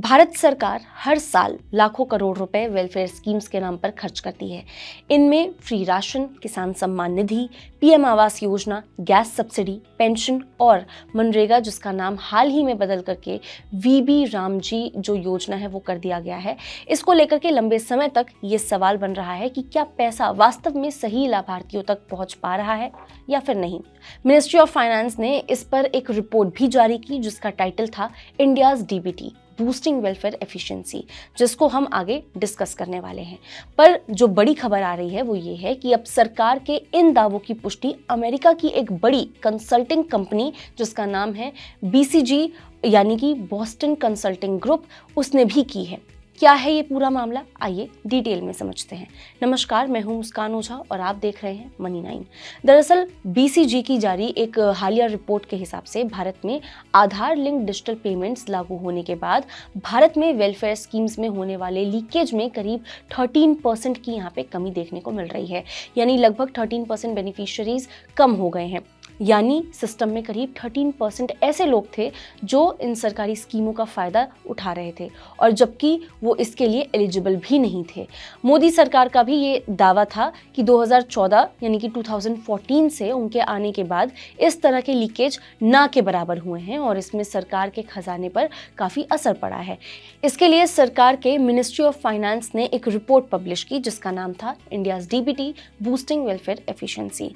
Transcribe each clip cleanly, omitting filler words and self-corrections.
भारत सरकार हर साल लाखों करोड़ रुपए वेलफेयर स्कीम्स के नाम पर खर्च करती है। इनमें फ्री राशन, किसान Samman Nidhi, PM Awas Yojana, gas subsidy, pension और मनरेगा, जिसका नाम हाल ही में बदल करके वीबी रामजी जो योजना है वो कर दिया गया है। इसको लेकर के लंबे समय तक ये सवाल बन रहा है कि क्या पैसा वास्तव में सही लाभार्थियों तक पहुंच पा रहा है या फिर नहीं। मिनिस्ट्री ऑफ फाइनेंस ने इस पर एक रिपोर्ट भी जारी की जिसका टाइटल था India's DBT boosting welfare efficiency, जिसको हम आगे डिस्कस करने वाले हैं। पर जो बड़ी खबर आ रही है वो ये है कि अब सरकार के इन दावों की पुष्टि अमेरिका की एक बड़ी कंसल्टिंग कंपनी जिसका नाम है बीसीजी यानी कि बॉस्टन कंसल्टिंग ग्रुप, उसने भी की है। क्या है ये पूरा मामला, आइए डिटेल में समझते हैं। नमस्कार, मैं हूं मुस्कान ओझा और आप देख रहे हैं मनी 9। दरअसल बीसीजी की जारी एक हालिया रिपोर्ट के हिसाब से भारत में आधार लिंक डिजिटल पेमेंट्स लागू होने के बाद भारत में वेलफेयर स्कीम्स में होने वाले लीकेज में करीब 13% की यहाँ पे कमी देखने को मिल रही है। यानी लगभग 13% बेनिफिशियरीज कम हो गए हैं। यानी सिस्टम में करीब 13% ऐसे लोग थे जो इन सरकारी स्कीमों का फायदा उठा रहे थे और जबकि वो इसके लिए एलिजिबल भी नहीं थे। मोदी सरकार का भी ये दावा था कि 2014 यानी कि 2014 से उनके आने के बाद इस तरह के लीकेज ना के बराबर हुए हैं और इसमें सरकार के खजाने पर काफ़ी असर पड़ा है। इसके लिए सरकार के मिनिस्ट्री ऑफ फाइनेंस ने एक रिपोर्ट पब्लिश की जिसका नाम था India's DBT boosting welfare efficiency,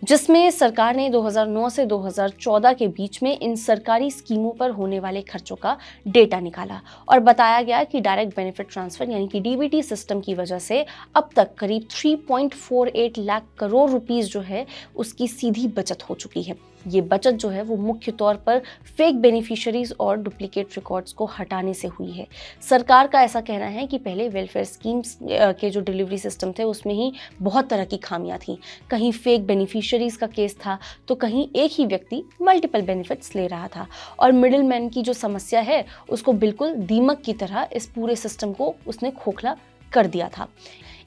जिसमें सरकार ने 2009 से 2014 के बीच में इन सरकारी स्कीमों पर होने वाले खर्चों का डेटा निकाला और बताया गया कि डायरेक्ट बेनिफिट ट्रांसफर यानी कि डीबीटी सिस्टम की वजह से अब तक करीब 3.48 लाख करोड़ रुपीस जो है उसकी सीधी बचत हो चुकी है। ये बचत जो है वो मुख्य तौर पर फेक बेनिफिशियरीज और डुप्लीकेट रिकॉर्ड्स को हटाने से हुई है। सरकार का ऐसा कहना है कि पहले वेलफेयर स्कीम्स के जो डिलीवरी सिस्टम थे उसमें ही बहुत तरह की खामियां थी। कहीं फेक बेनिफिशियरीज का केस था तो कहीं एक ही व्यक्ति मल्टीपल बेनिफिट्स ले रहा था और मिडिल मैन की जो समस्या है उसको बिल्कुल दीमक की तरह इस पूरे सिस्टम को उसने खोखला कर दिया था।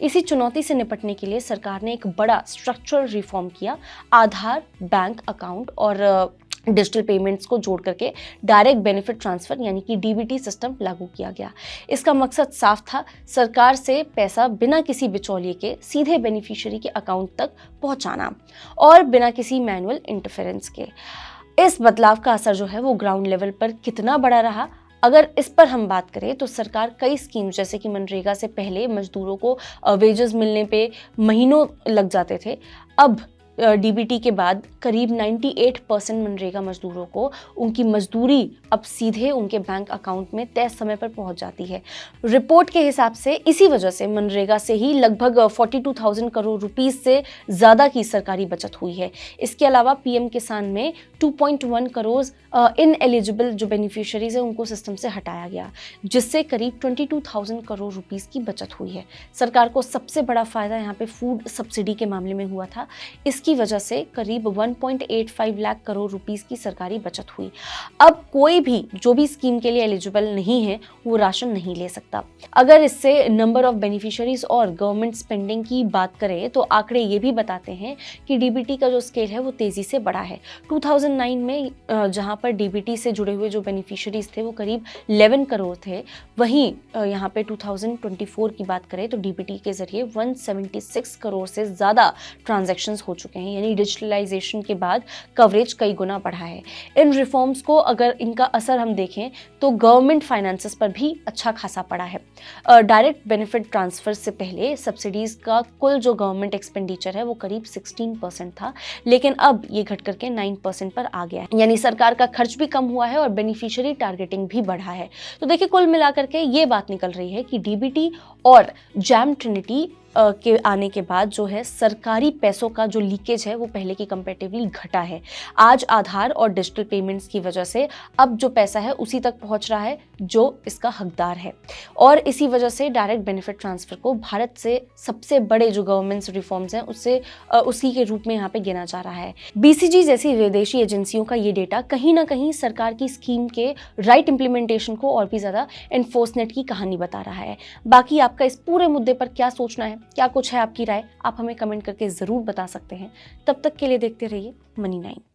इसी चुनौती से निपटने के लिए सरकार ने एक बड़ा स्ट्रक्चरल रिफॉर्म किया। आधार, बैंक अकाउंट और डिजिटल पेमेंट्स को जोड़ करके डायरेक्ट बेनिफिट ट्रांसफर यानी कि डीबीटी सिस्टम लागू किया गया। इसका मकसद साफ था, सरकार से पैसा बिना किसी बिचौलिए के सीधे बेनिफिशियरी के अकाउंट तक पहुंचाना और बिना किसी मैनुअल इंटरफेरेंस के। इस बदलाव का असर जो है वो ग्राउंड लेवल पर कितना बड़ा रहा, अगर इस पर हम बात करें तो सरकार कई स्कीम जैसे कि मनरेगा से पहले मजदूरों को वेजेस मिलने पे महीनों लग जाते थे, अब डीबीटी के बाद करीब 98% मनरेगा मजदूरों को उनकी मजदूरी अब सीधे उनके बैंक अकाउंट में तय समय पर पहुंच जाती है। रिपोर्ट के हिसाब से इसी वजह से मनरेगा से ही लगभग 42,000 करोड़ रुपीस से ज़्यादा की सरकारी बचत हुई है। इसके अलावा पीएम किसान में 2.1 करोड़ इन एलिजिबल जो बेनिफिशियरीज है उनको सिस्टम से हटाया गया, जिससे करीब 22,000 करोड़ रुपीस की बचत हुई है। सरकार को सबसे बड़ा फायदा यहाँ पे फूड सब्सिडी के मामले में हुआ था। इसकी वजह से करीब 1.85 लाख करोड़ रुपीस की सरकारी बचत हुई। अब कोई भी जो भी स्कीम के लिए एलिजिबल नहीं है वो राशन नहीं ले सकता। अगर इससे नंबर ऑफ बेनिफिशियरीज और गवर्नमेंट स्पेंडिंग की बात करें तो आंकड़े ये भी बताते हैं कि डीबीटी का जो स्केल है वो तेजी से बढ़ा है। 2009 में जहां पर डीबीटी से जुड़े हुए जो बेनिफिशियरीज थे वो करीब 11 करोड़ थे, वहीं यहाँ पे 2024 की बात करें तो डीबीटी के जरिए 176 करोड़ से ज़्यादा ट्रांजैक्शंस हो चुके हैं। यानी डिजिटलाइजेशन के बाद कवरेज कई गुना बढ़ा है। इन रिफॉर्म्स को अगर इनका असर हम देखें तो गवर्नमेंट फाइनेंसेस पर भी अच्छा खासा पड़ा है। डायरेक्ट बेनिफिट ट्रांसफर से पहले सब्सिडीज का कुल जो गवर्नमेंट एक्सपेंडिचर है वो करीब 16% था, लेकिन अब ये घट करके 9% पर आ गया है। यानी सरकार का खर्च भी कम हुआ है और बेनिफिशियरी टारगेटिंग भी बढ़ा है। तो देखिए, कुल मिलाकर के ये बात निकल रही है कि डीबीटी और जैम ट्रिनिटी के आने के बाद जो है सरकारी पैसों का जो लीकेज है वो पहले की कंपैरेटिवली घटा है। आज आधार और डिजिटल पेमेंट्स की वजह से अब जो पैसा है उसी तक पहुंच रहा है जो इसका हकदार है और इसी वजह से डायरेक्ट बेनिफिट ट्रांसफर को भारत से सबसे बड़े जो गवर्नमेंट रिफॉर्म्स हैं उससे उसी के रूप में यहाँ पे गिना जा रहा है। बीसीजी जैसी विदेशी एजेंसियों का ये डेटा कहीं ना कहीं सरकार की स्कीम के राइट इम्प्लीमेंटेशन को और भी ज़्यादा एनफोर्समेंट की कहानी बता रहा है। बाकी आपका इस पूरे मुद्दे पर क्या सोचना है, क्या कुछ है आपकी राय, आप हमें कमेंट करके ज़रूर बता सकते हैं। तब तक के लिए देखते रहिए मनी 9।